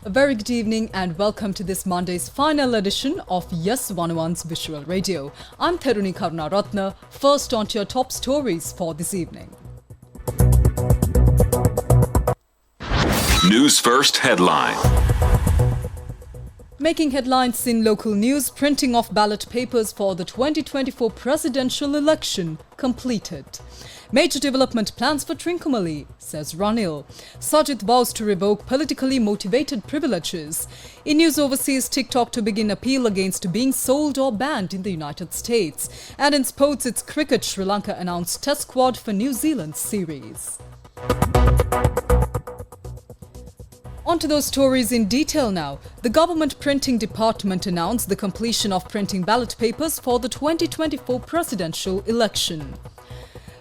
A very good evening and welcome to this Monday's final edition of YES101's Visual Radio. I'm Theruni Karunaratna. First on to your top stories for this evening. News First headline. Making headlines in local news, printing of ballot papers for the 2024 presidential election completed. Major development plans for Trincomalee, says Ranil. Sajid vows to revoke politically motivated privileges. In news overseas, TikTok to begin appeal against being sold or banned in the United States. And in sports, it's cricket. Sri Lanka announced test squad for New Zealand series. On to those stories in detail now. The government printing department announced the completion of printing ballot papers for the 2024 presidential election.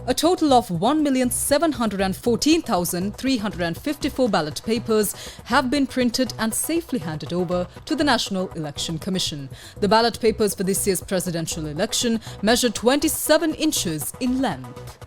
A total of 1,714,354 ballot papers have been printed and safely handed over to the National Election Commission. The ballot papers for this year's presidential election measured 27 inches in length.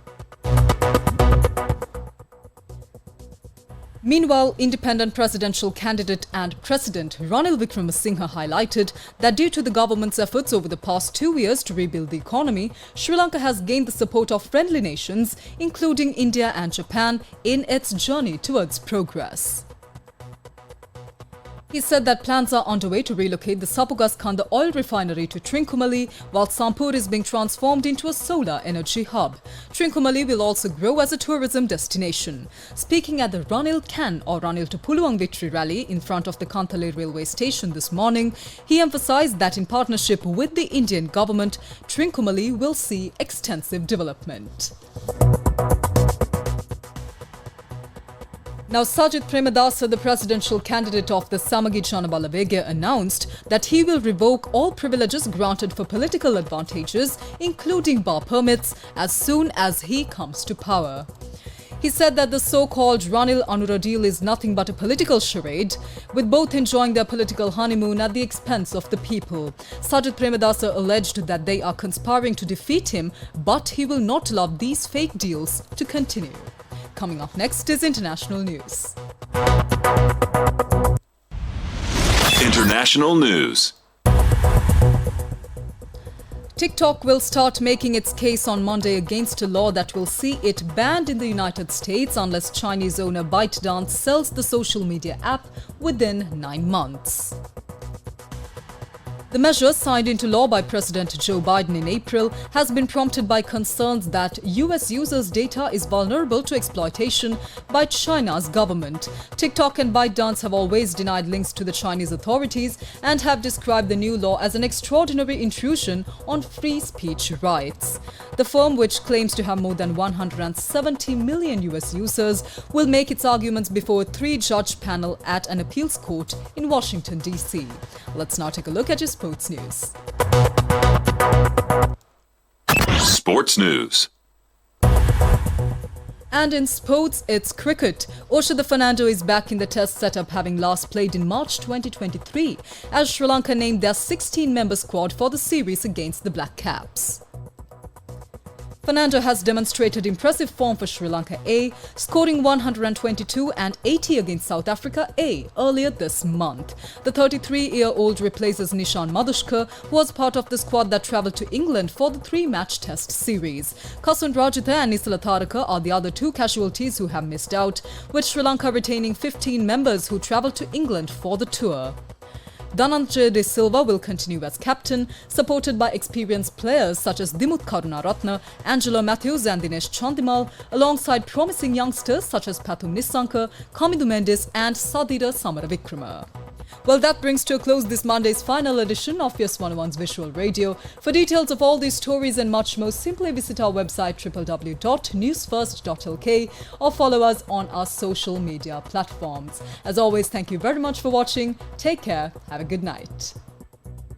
Meanwhile, independent presidential candidate and President Ranil Wickremesinghe highlighted that due to the government's efforts over the past 2 years to rebuild the economy, Sri Lanka has gained the support of friendly nations, including India and Japan, in its journey towards progress. He said that plans are underway to relocate the Sapugaskanda oil refinery to Trincomalee, while Sampur is being transformed into a solar energy hub. Trincomalee will also grow as a tourism destination. Speaking at the Ranil Can or Ranil to Puluang victory rally in front of the Kantale railway station this morning, he emphasized that in partnership with the Indian government, Trincomalee will see extensive development. Now, Sajid Premadasa, the presidential candidate of the Samagi Janabalawege, announced that he will revoke all privileges granted for political advantages, including bar permits, as soon as he comes to power. He said that the so-called Ranil Anura deal is nothing but a political charade, with both enjoying their political honeymoon at the expense of the people. Sajid Premadasa alleged that they are conspiring to defeat him, but he will not allow these fake deals to continue. Coming up next is international news. International news. TikTok will start making its case on Monday against a law that will see it banned in the United States unless Chinese owner ByteDance sells the social media app within 9 months. The measure, signed into law by President Joe Biden in April, has been prompted by concerns that US users' data is vulnerable to exploitation by China's government. TikTok and ByteDance have always denied links to the Chinese authorities and have described the new law as an extraordinary intrusion on free speech rights. The firm, which claims to have more than 170 million US users, will make its arguments before a 3-judge panel at an appeals court in Washington, D.C. Let's now take a look at your sports news. Sports news. And in sports, it's cricket. Oshada Fernando is back in the test setup, having last played in March 2023, as Sri Lanka named their 16-member squad for the series against the Black Caps. Fernando has demonstrated impressive form for Sri Lanka A, scoring 122 and 80 against South Africa A earlier this month. The 33-year-old replaces Nishan Madhushka, who was part of the squad that travelled to England for the 3-match test series. Kasun Rajitha and Nisala Tharaka are the other 2 casualties who have missed out, with Sri Lanka retaining 15 members who travelled to England for the tour. Dhananjay De Silva will continue as captain, supported by experienced players such as Dimut Karunaratna, Angelo Matthews and Dinesh Chandimal, alongside promising youngsters such as Pathum Nissanka, Kamidu Mendes and Sadira Samaravikrama. Well, that brings to a close this Monday's final edition of YES101's Visual Radio. For details of all these stories and much more, simply visit our website www.Newsfirst.lk or follow us on our social media platforms. As always, thank you very much for watching. Take care. Have a good night.